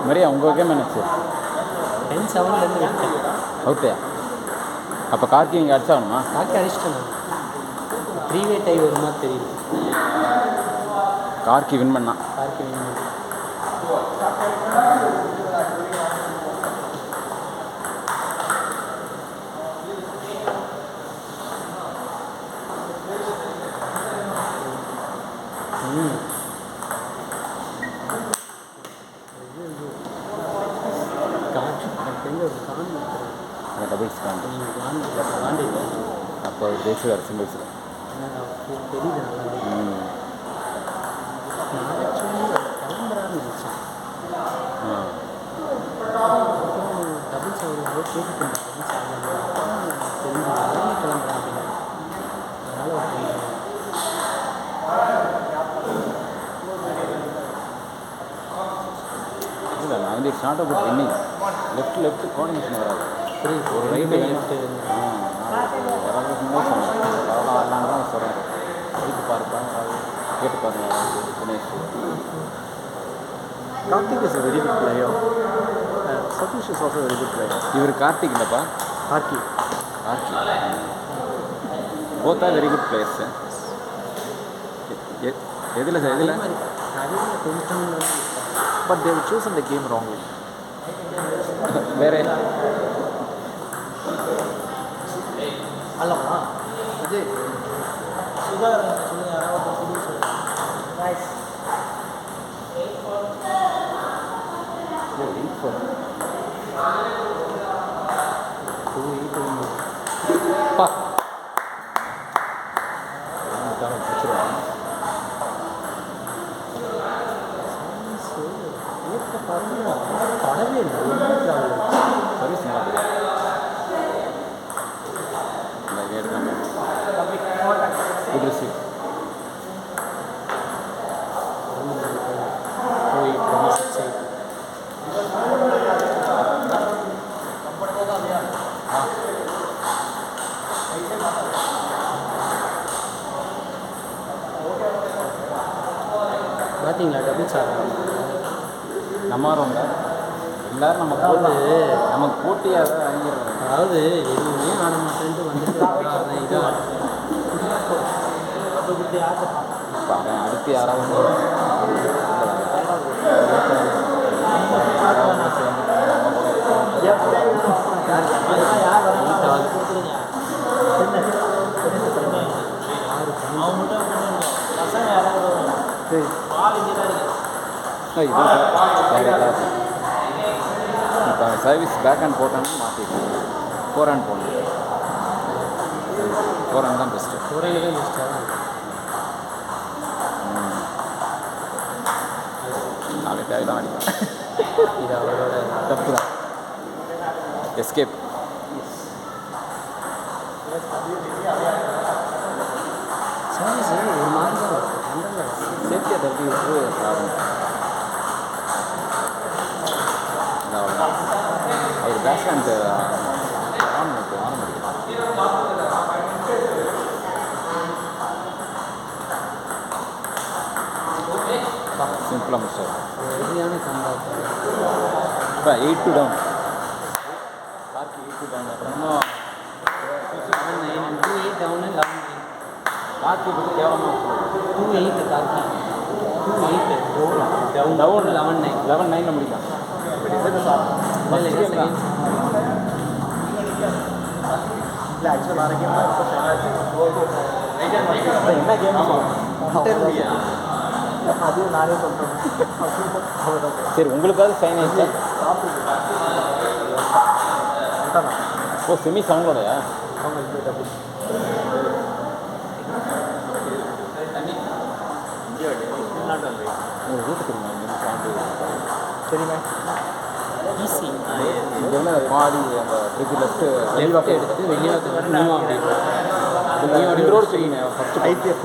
மரியா உங்கள் கேம் என்னாச்சு? 10-7 விட்டேன். அவுட்டையா? அப்போ கார்த்தி இங்கே அடிச்சாகணுமா? கார்த்தி அடிச்சிட்டேன். 3-way டை வருமா தெரியுது. கார்த்தி வின் பண்ணா. கார்த்தி வின் பண்ணா. டபுள்ஸ் காண்டி அப்போ பேசுவார் சிம்பிள்ஸில் தெரியுது. கிளம்புறான்னு நினச்சேன். டபுள்ஸ் அவர் கேட்டுட்டு டபுள்ஸ் தெரிஞ்சு கிளம்புறேன் அப்படின்னு. இல்லை நான் வந்து it's not about winning. Left coordination வராது. ஒரு ரைட்டு யாராவது சொன்னேன் ஆடலான்னு தான் சொல்கிறேன். ரைட்டு பார்ப்பாங்க கேட்டு பாருங்க. Dinesh Karthik is a very good player. Satish is also a very good player. இவர் கார்த்திக் இல்லைப்பா, Karthik. both are very good players. எதில் சார் எதில்? But they have chosen the game wrongly. வேறு அல்லவா அஜய் சுதாகரன் சொல்லுங்க. யாராவது சொல்லுங்க. நைஸ். படவே இல்லை. சர்வீஸ் எடுக்காம குட் ரிசீவ். பார்த்தீங்களா டபுள் சார் நம்ம வரோம்ல எல்லோரும் நமக்கு போட்டியாக தான் வாங்கிடுறோம். அதாவது எதுவுமே ஆட மாட்டேன்ட்டு வந்துட்டு இதாக அடுத்து யாராவது இப்போ சர்வீஸ் பேக் ஹேண்ட் போட்டோன்னா மாற்றிக்கலாம். 4 ஹேண்ட் போடணும். 4 ஹேண்ட் தான் பெஸ்ட்டு. 4 ஹேண்ட் தான் பெஸ்ட்டாக. நாளைக்கு ஆகிடும் அடிக்கலாம். இது அவரோட தப்பு தான். எஸ்கேப். சர்வீஸ் ஒரு மாதிரி தான் சேஃப்டியாக தப்பி விட்டு ப்ராப்ளம். அவர் பேக் ஹேண்ட் ஆன் சிம்பிளாக முடிச்சார். சரியான கம்பேக். இப்போ 8-2 டவுன். கார்த்தி 8-2 டவுன். அப்புறமா 2-8 டவுனு 11-9. கார்த்தி பற்றி கேவலமாக 2-8 கார்த்தி 2-8 டவுன் 11-9 11-9 முடிக்கலாம். இல்லை ஆக்சுவலாக வேறு கேம் என்ன கேம்? அது நானே சொல்கிறேன். சரி உங்களுக்காவது சைன் ஆயிடுச்சா? ஓ செமி சவுண்டோடையா? உங்களுக்கு ரூட்டு தெரியுமா? இங்கே சவுண்டு சரிண்ணே. ஈஸி. இங்கே வந்து பாடி அந்த ஃப்ரிட்ஜ் லெஃப்ட்டு லெஃப்ட் எடுத்து வெளியாட்டு நியூ அப்படி இந்த ரோடு தெரியுங்க. ஃபஸ்ட்டு ஐசிஎஃப்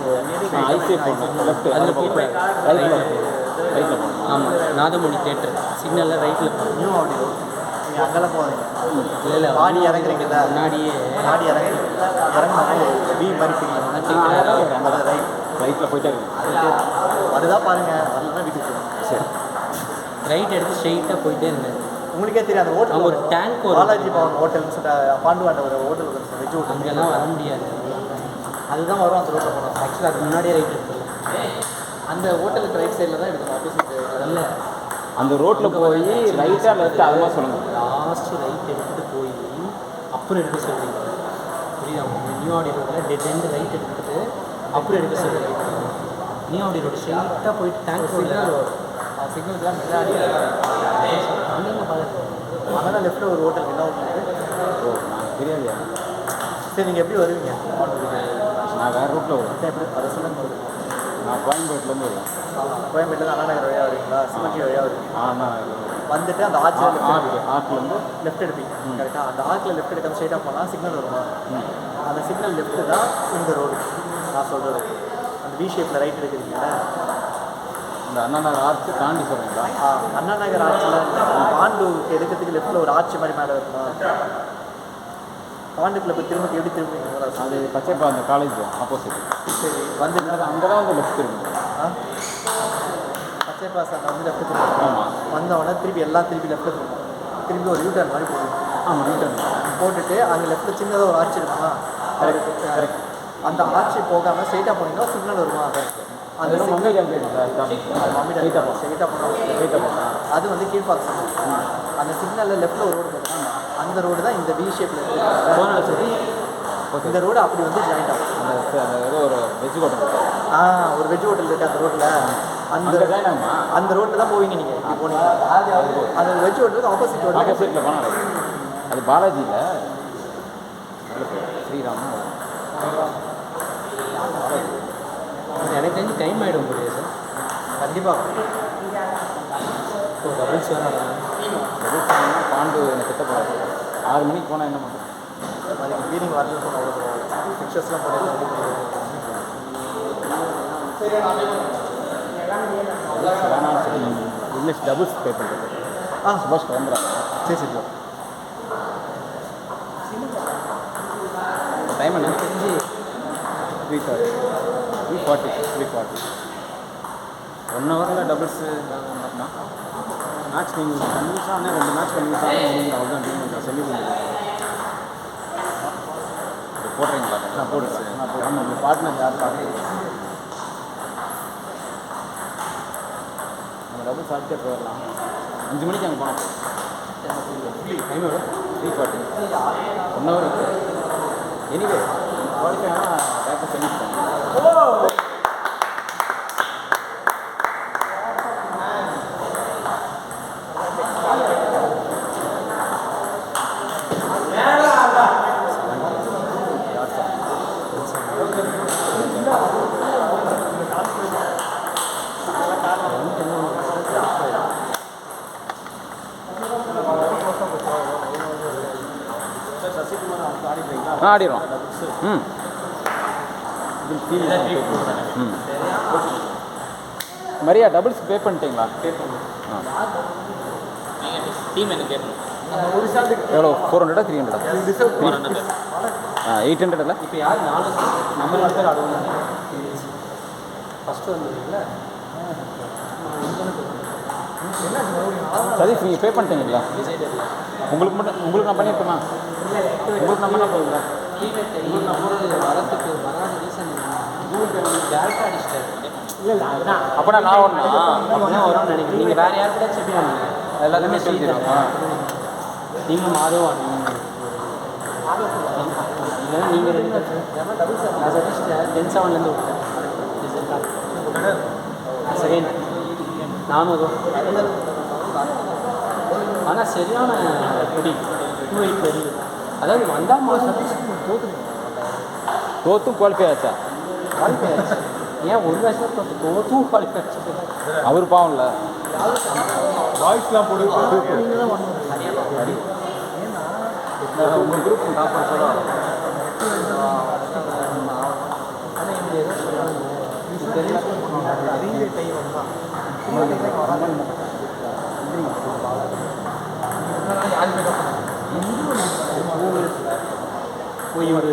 லெஃப்ட் அதில் போய் ரைட்டில் போகணும். ஆமாம் நாதமணி தேட்டர் சிக்னலில் ரைட்டில் நியூ அப்படி ரோடு. நீங்கள் அங்கெல்லாம் போகிறீங்க? இல்லை இல்லை மாடி இறங்குறீங்கல்ல, முன்னாடியே மாடி இறங்கினப்போ பி மாதிரி பிடிக்கும். ரைட்டில் போயிட்டே இருக்கு. அதுதான் பாருங்கள். வரலாம் வீட்டுக்கு. சரி ரைட் எடுத்து ஸ்ட்ரெயிட்டாக போயிட்டே இருந்தேன். உங்களுக்கே தெரியும் அந்த அங்கே ஹோட்டல் ஒரு டேங்க் ஒரு பாலாஜி பவன் ஹோட்டல்னு சொல்லிட்டு பாண்டுவாண்ட ஒரு ஹோட்டல் இருக்குது வெஜ் ஹோட்டல். அங்கெல்லாம் வர முடியாது. அதுதான் வரும் அந்த ரோட்டில் போனோம். ஆக்சுவலாக அதுக்கு முன்னாடியே ரைட் எடுத்துடலாம். அந்த ஹோட்டலுக்கு ரைட் சைடில் தான் எடுக்கணும் ஆப்போசிட். இல்லை அந்த ரோட்டில் போய் ரைட்டாக லெஃப்ட் அது மாதிரி சொல்லுங்கள். லாஸ்ட்டு ரைட் எடுத்துகிட்டு போய் அப்புறம் எடுக்க சொல்கிறீங்க. புரியுதா? நியூ ஆடி ரோட்டில் டெட் எண்டு ரைட் எடுத்துகிட்டு அப்புறம் எடுக்க சொல்கிறீங்க. நியூ ஆடி ரோடு ஸ்ட்ரெயிட்டாக போயிட்டு டேங்க் சிக்னல் சிக்னலுக்குலாம் முன்னாடி அங்கேருந்து பார்க்குறது. அங்கே தான் லெஃப்ட்டில் ஒரு ஹோட்டல் என்ன ஹோட்டல்? ஓ நான் தெரியாதுயா. சரி நீங்கள் எப்படி வருவீங்க? நான் வேறு ரூட்டில் வருவேன். எப்படி அதை சொல்லுங்க. நான் கோயம்பேட்டிலேருந்து வருவேன். கோயம்பேட்டில் அண்ணா நகர் வழியாக வருவீங்களா? சிவகங்கை வழியாக வருவீங்க. வந்துட்டு அந்த ஆர்ட்லேருந்து லெஃப்ட் எடுப்பீங்க கரெக்டாக. அந்த ஆர்க்கில் லெஃப்ட் எடுக்காம ஸ்ட்ரெயிட்டாக போனால் சிக்னல் வருமா? அந்த சிக்னல் லெஃப்ட்டு தான் இந்த ரோடு நான் சொல்கிறது. அந்த வி ஷேப்பில் ரைட் எடுக்கிறீங்களா? இந்த அண்ணா நகர் ஆர்ச்சு தாண்டி சொல்கிறீங்களா? அண்ணா நகர் ஆர்ச்சில் பாண்டுக்கு எடுக்கிறதுக்கு லெஃப்ட்டில் ஒரு ஆர்ச்சி மாதிரி மேலே இருக்குமா? பாண்டுக்குள்ளே போய் திரும்ப எப்படி திரும்புவீங்க? அது பச்சைப்பா அந்த காலேஜ் ஆப்போசிட். சரி வந்து அங்கே தான் வந்து லெஃப்ட் திரும்புங்க. பச்சை பாஸ் அங்கே வந்து லெஃப்ட் திரும்ப ஆமாம். வந்தவொடனே திருப்பி எல்லாம் திருப்பி லெஃப்ட்டில் திரும்ப திரும்பி ஒரு யூட்டர்ன் மாதிரி போடுவோம். ஆமாம் யூட்டர்ன் போட்டுட்டு அங்கே லெஃப்ட்டில் சின்னதாக ஒரு ஆர்ச்சி இருக்குமா? கரெக்ட். அந்த ஆர்ச்சி போகாமல் ஸ்ட்ரெயிட்டாக போனீங்கன்னா சிக்னல் வருமா? அந்த மம்மி கேம்பேன் ஸ்ட்ரெயிட்டாக போனோம். அது வந்து கீழ்பாக்ஸ். அந்த சிக்னலில் லெஃப்ட்டில் ஒரு ரோடு போட்டுருக்காங்க. அந்த ரோடு தான் இந்த வி ஷேப்பில் போனால் சரி. இந்த ரோடு அப்படி வந்து ஜாயிண்ட் ஆகும். அந்த ஏதோ ஒரு வெஜ் ஹோட்டல். ஒரு வெஜ் ஹோட்டல் இருக்குது அந்த ரோட்டில். அந்த ரோட்டில் தான் போவீங்க நீங்கள். இப்படி போனீங்க அந்த வெஜ் ஹோட்டலுக்கு ஆப்போசிட் ரோடு. ஆப்போசிட்டில் போனால் அது பாலாஜியில் ஸ்ரீராம். எனக்கு தெரிஞ்சு டைம் ஆகிடும் முடியாது சார். கண்டிப்பாக ஒரு டபுள்ஸ் வேணும். பாண்டு எனக்கு கிட்ட போகிறாரு. 6 மணிக்கு போனால் என்ன பண்ணுறது? அதுக்கு ஈவினிங் வரணும் அவ்வளோ பிக்சர்ஸ்லாம் போட்டு இங்கிலீஷ் டபுள்ஸ் பே பண்ணுறது. சுபாஷ் கிளம்புறாங்க. சரி சரி டைம் என்ன? 3:30 3:40 1 ஹவரில் டபுள்ஸு மேட்ச் நீங்கள் கன்வின்ஸாக ஆனால் 2 மேட்ச் கன்வின்ஸாக அவ்வளோதான் டீம் சொல்லி போடுறீங்களா? நான் போடுறேன். ஆமாம் உங்கள் பார்ட்னர் யார் பார்க்குறீங்க? நம்ம டபுள் சாப்பிட்டே போயிடலாம். 5 மணிக்கு அங்கே போனோம். டைம் எவ்வளோ? 3:40 1 ஹவர் இருக்குது. எனிவே குவாலிஃபை ஆனால் டேரக்டாக சொல்லியிருக்கோம். ஆடிடுவோம். மரியா டபுள்ஸ் பே பண்ணிட்டீங்களா? பே பண்ணுவோம். டீம் எனக்கு கேட்கணும். எவ்வளோ? 400 300? 800 இல்லை? இப்போ யார் 4 நம்ம 2 பேர் ஆடுவோம். ஃபஸ்ட்டு வந்துருக்கீங்களா? சதீஷ் நீங்கள் பே பண்ணிட்டீங்களா? உங்களுக்கு நான் பண்ணியிருக்கேமா? உங்களுக்கு நான் பண்ண போகுங்களா? உங்களுக்கு நான் போகிறது வரத்துக்கு வராத ரீசன் கூகுள் பே டேரெக்டாக அடிச்சிட்டாரு. இல்லை அப்போனா நான் ஒன்றா அப்படின்னா வரும்னு நினைக்கிறேன். நீங்கள் வேறு யார் கூட செப்பி வாங்க எல்லாத்தையுமே சொல்லிடுவோம். நீங்கள் மாதம் வாங்க. இல்லைன்னா நீங்கள் 2 நான் சஜஸ்ட் 10-7 விட்டேன். செகண்ட் நானும் அதுவும். ஆனால் சரியான பிடி 2-8 வருது. அதாவது வந்தால் மாதம் தோத்தும் குவாலிஃபை ஆச்சா? குவாலிஃபை ஆச்சு. ஏன் ஒரு வருஷம் தோத்தும் குவாலிஃபை ஆச்சு. அவர் பாவம்ல வாய்ஸ்லாம் போடு. உங்கள் குரூப் டாப்பர் சொல்லுவாங்க. ஆனால் இங்கே எதோ சொல்கிறாங்க போய் ஒரு